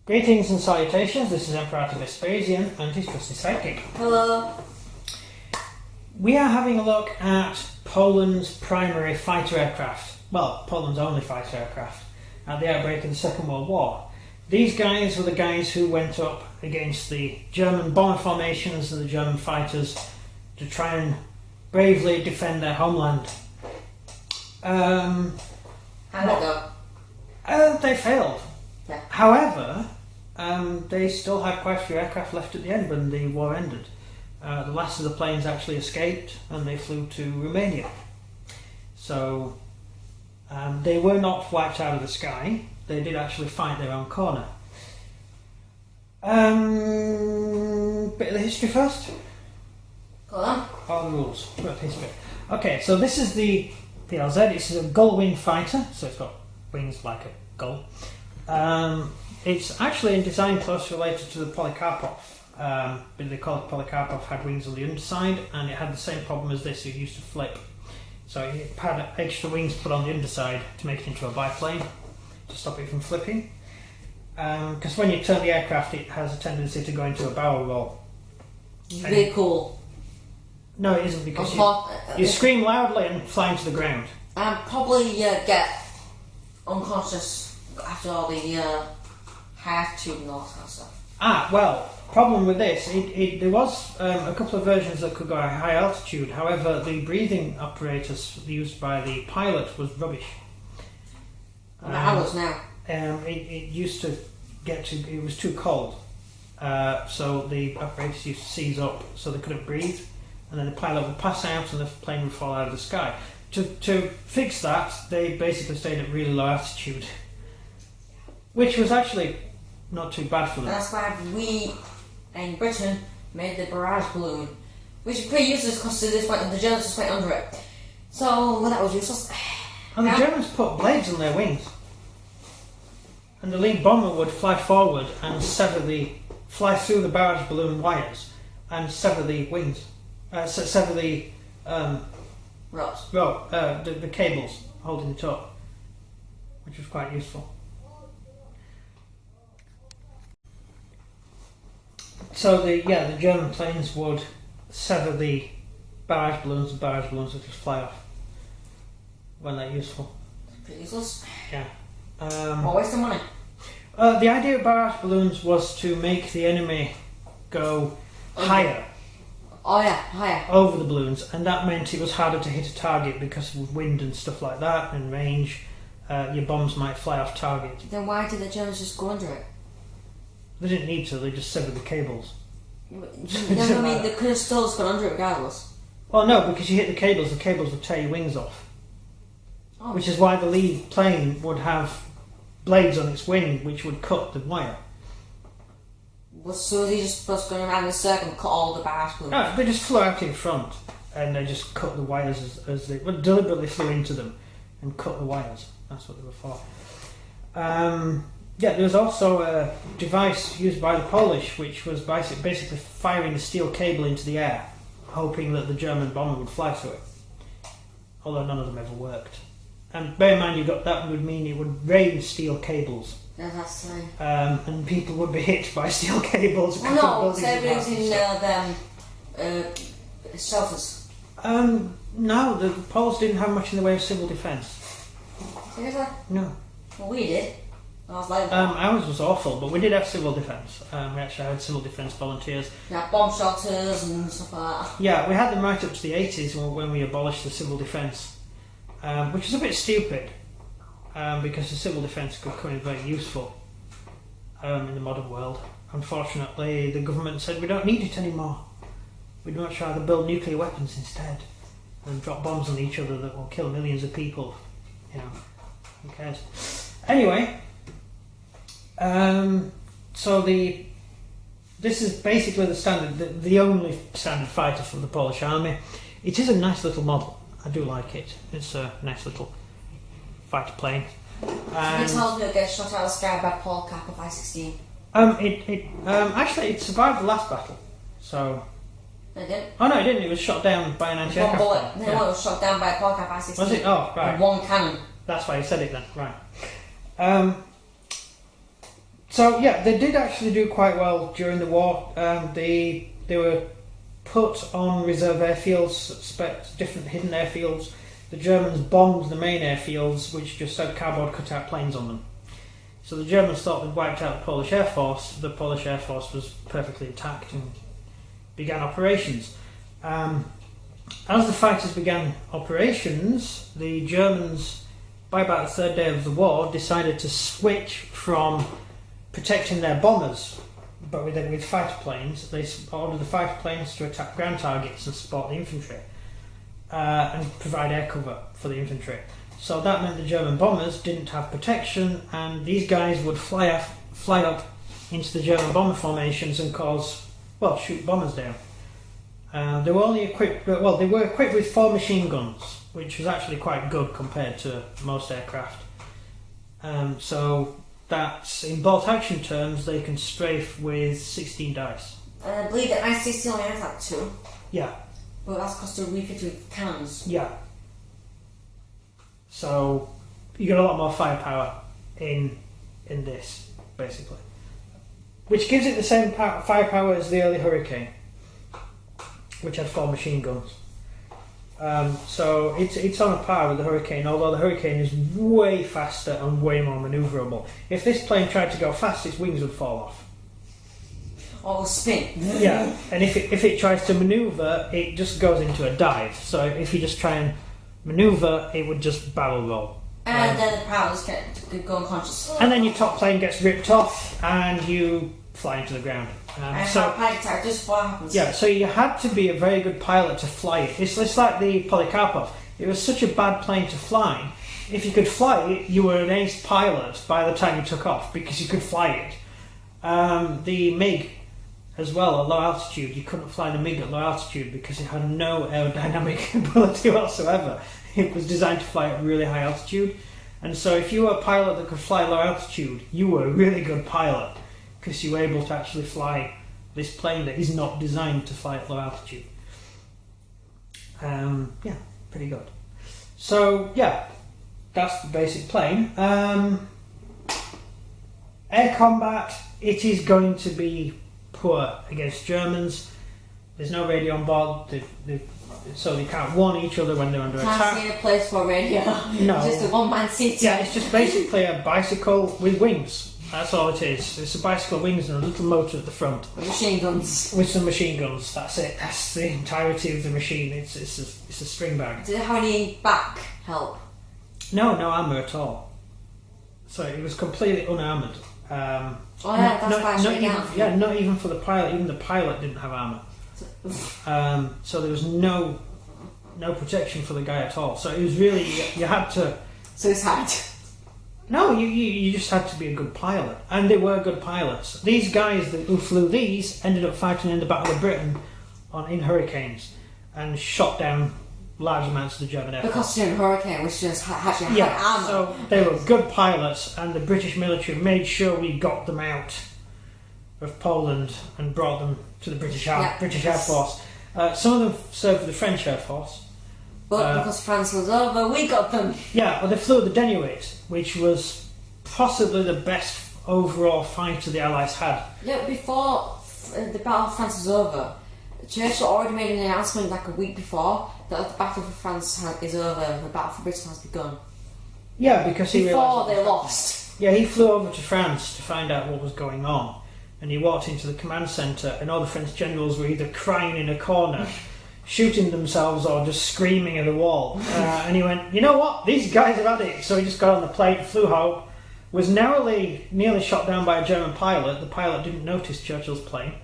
Greetings and salutations, this is Emperor Vespasian and his trusty sidekick. Hello. We are having a look at Poland's primary fighter aircraft. Well, Poland's only fighter aircraft at the outbreak of the Second World War. These guys were the guys who went up against the German bomber formations and the German fighters to try and bravely defend their homeland. How'd that go? They failed. Yeah. However, they still had quite a few aircraft left at the end when the war ended. The last of the planes actually escaped and they flew to Romania. So they were not wiped out of the sky. They did actually fight their own corner. Bit of the history first. Go on. All the rules. Bit of history. Okay, so this is the PLZ. This is a gull-wing fighter, so it's got wings like a gull. It's actually in design closely related to the Polikarpov. But they call it Polikarpov, had wings on the underside, and it had the same problem as this. It used to flip, so it had extra wings put on the underside to make it into a biplane to stop it from flipping. Because when you turn the aircraft, it has a tendency to go into a barrel roll. Very cool. No, it isn't, because you scream loudly and fly into the ground. And probably get unconscious after all the high altitude and all that kind of stuff. Well, problem with this, there was a couple of versions that could go at high altitude. However, the breathing apparatus used by the pilot was rubbish. Hours now. It used to it was too cold, so the apparatus used to seize up, so they couldn't breathe, and then the pilot would pass out and the plane would fall out of the sky. To fix that, they basically stayed at really low altitude, which was actually not too bad for them. That's why we in Britain made the barrage balloon, which is pretty useless because the Germans just went under it. So that was useless. And the Germans put blades on their wings, and the lead bomber would fly forward and fly through the barrage balloon wires and sever the wings, sever the Rods. the cables holding it up, which was quite useful. So the German planes would sever the barrage balloons, and barrage balloons would just fly off. Wasn't that useful? Pretty useless. Yeah. Waste of money. The idea of barrage balloons was to make the enemy go higher. Oh yeah, higher. Over the balloons, and that meant it was harder to hit a target because of wind and stuff like that, and range. Your bombs might fly off target. Then why did the Germans just go under it? They didn't need to, they just severed the cables. No, I mean, they could have still just gone under it regardless. Well, no, because you hit the cables would tear your wings off. Oh. Which is why the lead plane would have blades on its wing which would cut the wire. So they just supposed to go around in a circle and cut all the barrage balloons? No, they just flew out in front and they just cut the wires as they deliberately flew into them and cut the wires. That's what they were for. There was also a device used by the Polish which was basically firing a steel cable into the air, hoping that the German bomber would fly through it. Although none of them ever worked. And bear in mind, that would mean it would rain steel cables. Yeah, that's fine. And people would be hit by steel cables. No, they're using shelters. No, the Poles didn't have much in the way of civil defence. Seriously? No. Well, we did. I was like, ours was awful, but we did have civil defence. We actually had civil defence volunteers. yeah, bomb shelters and stuff like that. Yeah, we had them right up to the 80s when we abolished the civil defence, which is a bit stupid, because the civil defence could come in very useful in the modern world. Unfortunately, the government said we don't need it anymore. We'd much rather build nuclear weapons instead and drop bombs on each other that will kill millions of people. You know, who cares? Anyway, this is basically the standard, the only standard fighter from the Polish army. It is a nice little model. I do like it. It's a nice little fighter plane. You told me it gets shot out of the sky by Polikarpov I-16. Actually, it survived the last battle. So. It didn't. Oh no, it didn't. It was shot down by an anti-aircraft One bullet. plane. No, it was shot down by a Polikarpov I-16. Was it? Oh, right. With one cannon. That's why you said it then. Right. So yeah, they did actually do quite well during the war. They were put on reserve airfields, different hidden airfields. The Germans bombed the main airfields, which just had cardboard cutout planes on them. So the Germans thought they'd wiped out the Polish Air Force. The Polish Air Force was perfectly intact and began operations. As the fighters began operations, the Germans, by about the third day of the war, decided to switch from protecting their bombers, but with fighter planes. They ordered the fighter planes to attack ground targets and support the infantry, and provide air cover for the infantry. So that meant the German bombers didn't have protection, and these guys would fly up into the German bomber formations and shoot bombers down. They were only equipped, they were equipped with 4 machine guns, which was actually quite good compared to most aircraft. So that's, in bolt action terms, they can strafe with 16 dice. I believe that I-60 only has like 2. Yeah. But that's because they're refitted with cannons. Yeah. So you get a lot more firepower in this, basically. Which gives it the same firepower as the early Hurricane, which had 4 machine guns. So it's on a par with the Hurricane, although the Hurricane is way faster and way more manoeuvrable. If this plane tried to go fast, its wings would fall off. Or spin. Yeah, and if it tries to manoeuvre, it just goes into a dive. So if you just try and manoeuvre, it would just barrel roll. And then the pilots could go unconscious. And then your top plane gets ripped off, and you fly into the ground. So panic attack, just what happens. Yeah, so you had to be a very good pilot to fly it. It's like the Polikarpov. It was such a bad plane to fly. If you could fly it, you were an ace pilot by the time you took off, because you could fly it. The MiG as well, at low altitude, you couldn't fly the MiG at low altitude because it had no aerodynamic ability whatsoever. It was designed to fly at really high altitude, and so if you were a pilot that could fly low altitude, you were a really good pilot because you were able to actually fly this plane that is not designed to fly at low altitude. Yeah, pretty good. So yeah, that's the basic plane. Air combat, it is going to be poor against Germans. There's no radio on board, so they can't warn each other when they're under attack. Can't see a place for radio. No. It's just a one-man seat. Yeah, it's just basically a bicycle with wings. That's all it is. It's a bicycle with wings and a little motor at the front. With machine guns. With some machine guns. That's it. That's the entirety of the machine. It's a string bag. Did it have any back help? No armour at all. So it was completely unarmoured. Not even for the pilot. Even the pilot didn't have armour. So there was no protection for the guy at all. So it was really, you had to. Suicide. No, you just had to be a good pilot, and they were good pilots. These guys who flew these ended up fighting in the Battle of Britain in Hurricanes and shot down large amounts of the German Air Force. Because during Hurricane, which just actually had armour. So they were good pilots, and the British military made sure we got them out of Poland and brought them to the British Air Force. Some of them served with the French Air Force. But because France was over, we got them. Yeah, well, they flew the Denuit, which was possibly the best overall fighter the Allies had. Yeah, before the Battle of France was over, Churchill already made an announcement like a week before that the Battle for France is over, the Battle for Britain has begun. Yeah, because he before realised... they lost. Yeah, he flew over to France to find out what was going on, and he walked into the command centre, and all the French generals were either crying in a corner, shooting themselves, or just screaming at a wall. And he went, you know what, these guys have had it. So he just got on the plane, flew home, was nearly shot down by a German pilot. The pilot didn't notice Churchill's plane.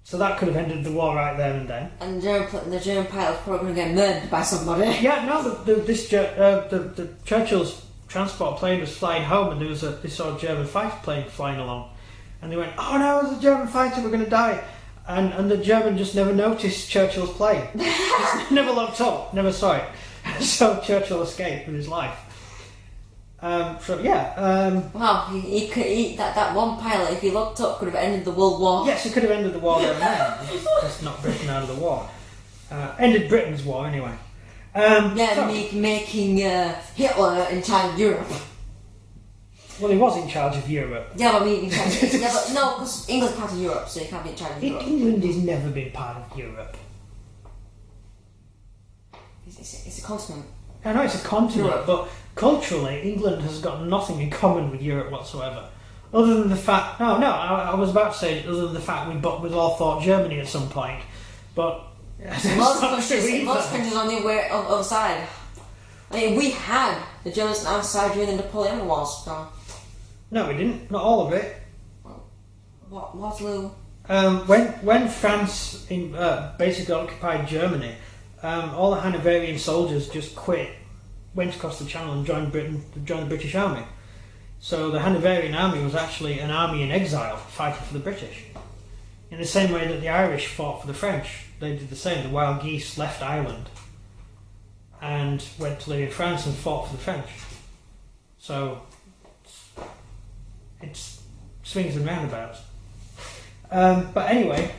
So that could have ended the war right there and then. And the German pilot was probably going to get murdered by somebody. Yeah, no, the Churchill's transport plane was flying home, and they saw a German fighter plane flying along. And they went, oh no, there's a German fighter, we're going to die. And the German just never noticed Churchill's plane. Just never looked up, never saw it. So Churchill escaped with his life. Wow, that one pilot, if he looked up, could have ended the World War. Yes, he could have ended the war there and then. Just not Britain out of the war. Ended Britain's war, anyway. Making Hitler in charge of Europe. Well, he was in charge of Europe. Yeah, but I mean, yeah, but no, because England's part of Europe, so you can't be in charge of Europe. England has never been part of Europe. It's a continent. I know it's a continent, Europe. but culturally, England has got nothing in common with Europe whatsoever. Other than the fact... No, I was about to say, other than the fact we all thought Germany at some point. But... Most countries on the other side. I mean, we had the Germans on our side during the Napoleonic Wars, so... No, we didn't. Not all of it. Waterloo... When France basically occupied Germany, all the Hanoverian soldiers just quit, went across the Channel and joined the British Army. So the Hanoverian army was actually an army in exile fighting for the British. In the same way that the Irish fought for the French, they did the same. The wild geese left Ireland and went to live in France and fought for the French. So it's swings and roundabouts. But anyway,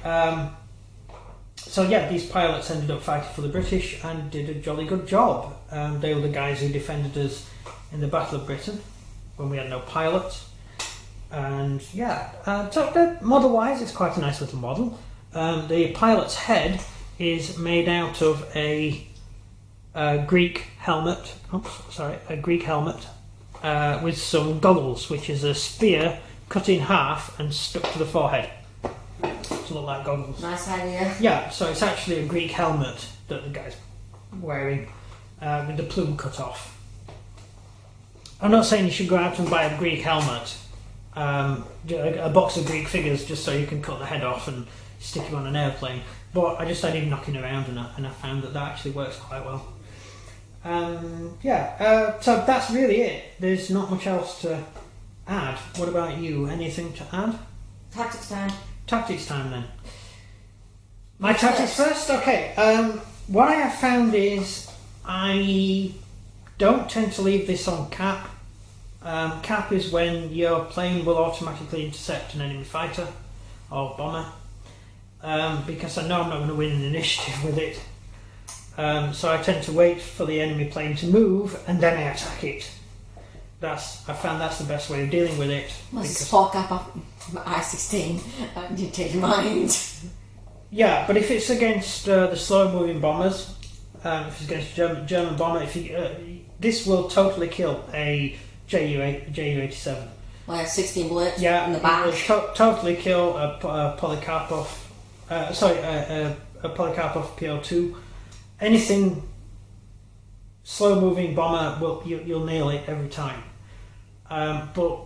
so yeah, these pilots ended up fighting for the British and did a jolly good job. They were the guys who defended us in the Battle of Britain when we had no pilots. And yeah, so model-wise, it's quite a nice little model. The pilot's head is made out of a Greek helmet. A Greek helmet with some goggles, which is a spear cut in half and stuck to the forehead to look like goggles. Nice idea. Yeah, so it's actually a Greek helmet that the guy's wearing with the plume cut off. I'm not saying you should go out and buy a Greek helmet, a box of Greek figures just so you can cut the head off and stick him on an airplane, but I just started knocking around and I found that actually works quite well. So that's really it. There's not much else to add. What about you? Anything to add? Tactics time. Tactics time then. My tactics first? Okay. What I have found is I don't tend to leave this on cap. Cap is when your plane will automatically intercept an enemy fighter or bomber, because I know I'm not going to win an initiative with it. So I tend to wait for the enemy plane to move and then I attack it. I found that's the best way of dealing with it. Must spark up I-16 and you take your mind. Yeah, but if it's against the slow-moving bombers, if it's against a German bomber, this will totally kill a Ju-87. Like 16 bullets Yeah, in the back. It will totally kill a Polikarpov. A Polikarpov PO2. Anything slow-moving bomber, you'll nail it every time. But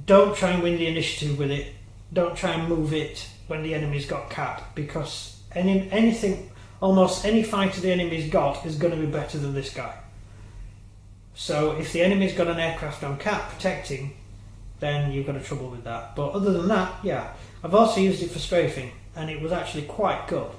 don't try and win the initiative with it. Don't try and move it when the enemy's got cap, because almost any fighter the enemy's got is going to be better than this guy. So if the enemy's got an aircraft on cap protecting, then you've got a trouble with that. But other than that, yeah. I've also used it for strafing, and it was actually quite good.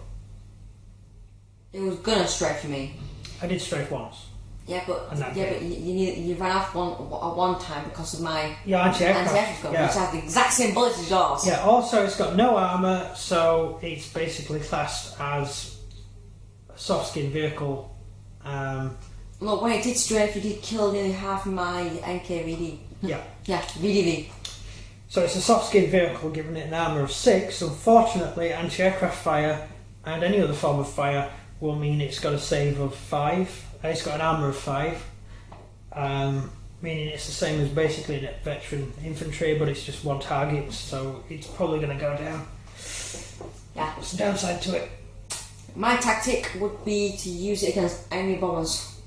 It was gonna strafe me. I did strafe once. Yeah, but you ran off one time because of my anti-aircraft gun, which has the exact same bullets as yours. Yeah. Also, it's got no armour, so it's basically classed as a soft-skin vehicle. Look, when it did strafe, you did kill nearly half of my NKVD. Yeah. Yeah, VDV. So it's a soft-skin vehicle, giving it an armour of 6. Unfortunately, anti-aircraft fire and any other form of fire will mean it's got a save of 5. It's got an armour of 5, meaning it's the same as basically a veteran infantry, but it's just one target, so it's probably going to go down. Yeah. It's a downside to it. My tactic would be to use it against enemy bombers.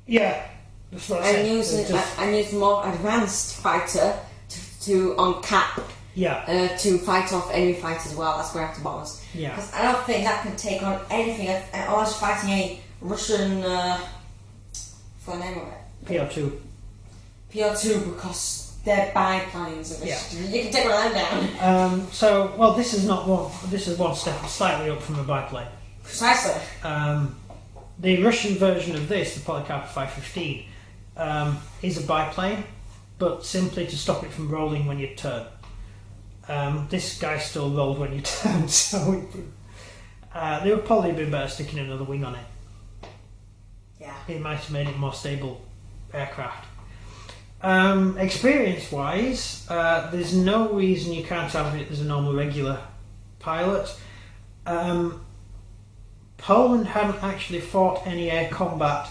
Yeah. That's what I use more advanced fighter to on cap. Yeah. To fight off enemy fighters as well. That's where I have to bombers. Yeah. Because I don't think that can take on anything. I was fighting a Russian. For the name of it. PO2. PO2 because they're biplanes. Yeah. You can take one of them down. This is not one. This is one step slightly up from a biplane. Precisely. The Russian version of this, the Polikarpov 515, is a biplane, but simply to stop it from rolling when you turn. This guy still rolled when you turn, so they would probably be better sticking another wing on it. Yeah. It might have made it more stable aircraft. Experience-wise, there's no reason you can't have it as a normal regular pilot. Poland hadn't actually fought any air combat,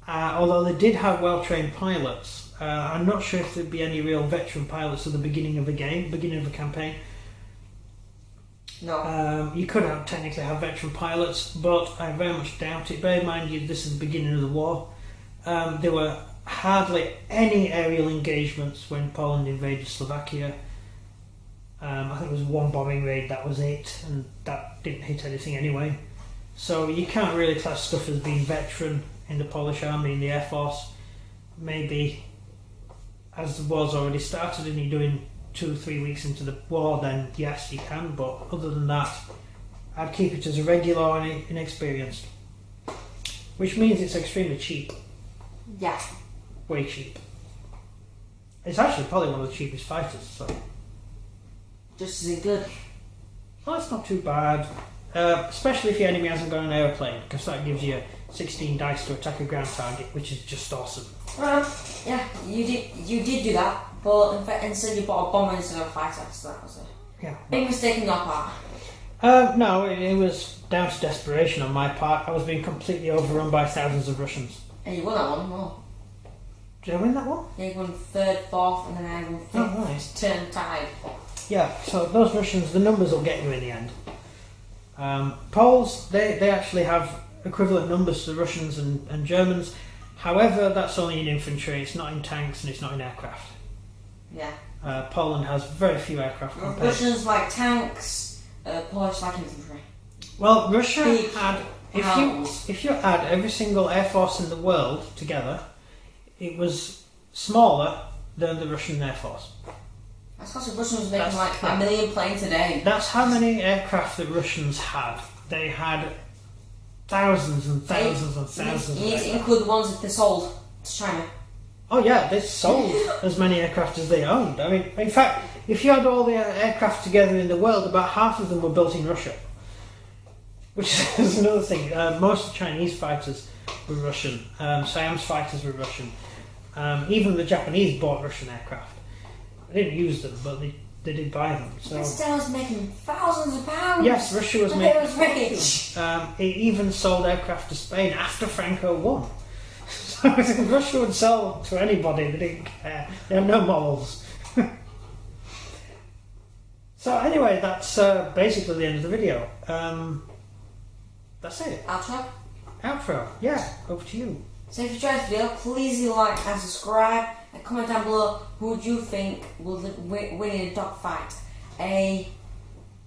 although they did have well-trained pilots. I'm not sure if there'd be any real veteran pilots at the beginning of a campaign. No. You could technically have veteran pilots, but I very much doubt it. Bear in mind, this is the beginning of the war. There were hardly any aerial engagements when Poland invaded Slovakia. I think it was one bombing raid, that was it, and that didn't hit anything anyway. So you can't really class stuff as being veteran in the Polish army, in the Air Force. Maybe as the war's already started and you're doing 2 or 3 weeks into the war, then yes, you can, but other than that, I'd keep it as a regular or inexperienced. Which means it's extremely cheap. Yeah. Way cheap. It's actually probably one of the cheapest fighters, so... Just as good. Well, it's not too bad. Especially if your enemy hasn't got an aeroplane, because that gives you 16 dice to attack a ground target, which is just awesome. Yeah, you did do that, but in fact, instead you bought a bomber instead of a fighter, so that was a big mistake on your part. No, it was down to desperation on my part. I was being completely overrun by thousands of Russians. And you won that one, well. Did I win that one? Yeah, you won 3rd, 4th, and then I won 5th. Oh, nice. Turn tied. Yeah, so those Russians, the numbers will get you in the end. Poles, they actually have equivalent numbers to the Russians and Germans. However, that's only in infantry, it's not in tanks and it's not in aircraft. Yeah. Poland has very few aircraft compared. Russians like tanks, Polish like infantry. Well, Russia Big had... arms. If you add every single air force in the world together, it was smaller than the Russian Air Force. That's because the Russians making like 1 million planes a day. That's how many aircraft the Russians had. They had thousands and thousands and thousands. You need to include the ones that they sold to China. Oh yeah, they sold as many aircraft as they owned. I mean, in fact, if you had all the aircraft together in the world, about half of them were built in Russia. Which is another thing. Most Chinese fighters were Russian. Siam's fighters were Russian. Even the Japanese bought Russian aircraft. They didn't use them, but they did buy them. So Still was making thousands of pounds. yes, Russia was But making. it was rich. It even sold aircraft to Spain after Franco won. So Russia would sell to anybody. They didn't care. They had no morals. So anyway, that's basically the end of the video. That's it. Outro. Outro. Yeah, over to you. So if you enjoyed this video, please leave a like and subscribe, and comment down below who would you think will win in a dogfight.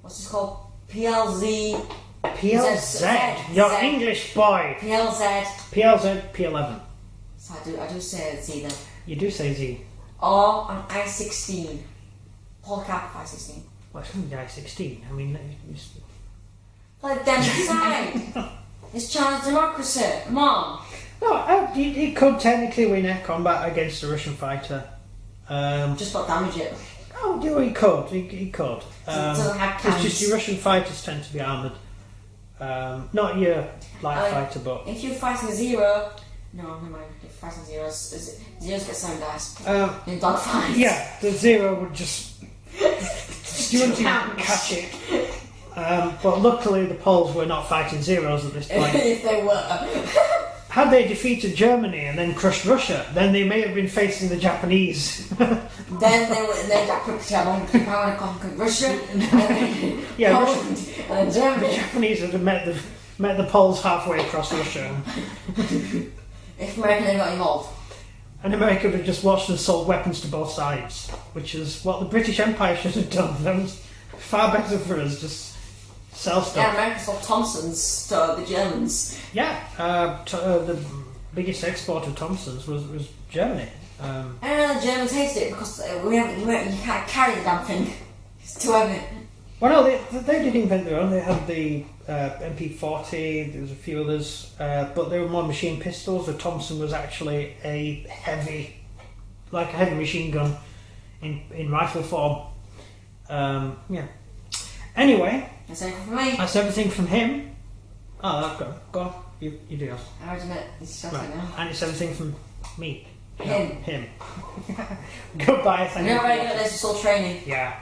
What's this called? PLZ. PLZ. You're English boy. PLZ. PLZ P11. So I do say Z then. You do say Z. Or an I-16. Paul Cap I-16. Well, it's only I-16. I mean, Like them inside. It's China's democracy. Come on. no, he could technically win air combat against a Russian fighter. Just not damage it. Oh, he could. He could. Doesn't have It's cannons. just your Russian fighters tend to be armoured. Not your light fighter, but If you're fighting Zero, no, never mind. If you're fighting Zeros get 7 dice in dogfights. yeah, the Zero would just you wouldn't even catch it. But luckily, the Poles were not fighting Zeros at this point. If they were. Had they defeated Germany and then crushed Russia, then they may have been facing the Japanese. Then they were in power and conquered Russia, and then Yeah, Poland, and The Germany. Japanese would have met the Poles halfway across Russia, If America never got involved. and America would have just watched and sold weapons to both sides, which is what the British Empire should have done. That was far better for us. Just sell Yeah, stuff. America sold Thompsons to the Germans. Yeah, the biggest export of Thompsons was Germany. And the Germans hated it because you can't carry the damn thing. It's too heavy. Well, no, they did invent their own. They had the MP40, there was a few others, but they were more machine pistols. The Thompson was actually a heavy machine gun in rifle form. Yeah. Anyway, That's everything from me. that's everything from him. Oh, go on. You do yours. I already met this stuff Right. now. And it's everything from me. Him. Him. Goodbye. Thank You're you. very good at this. It's all training. Yeah.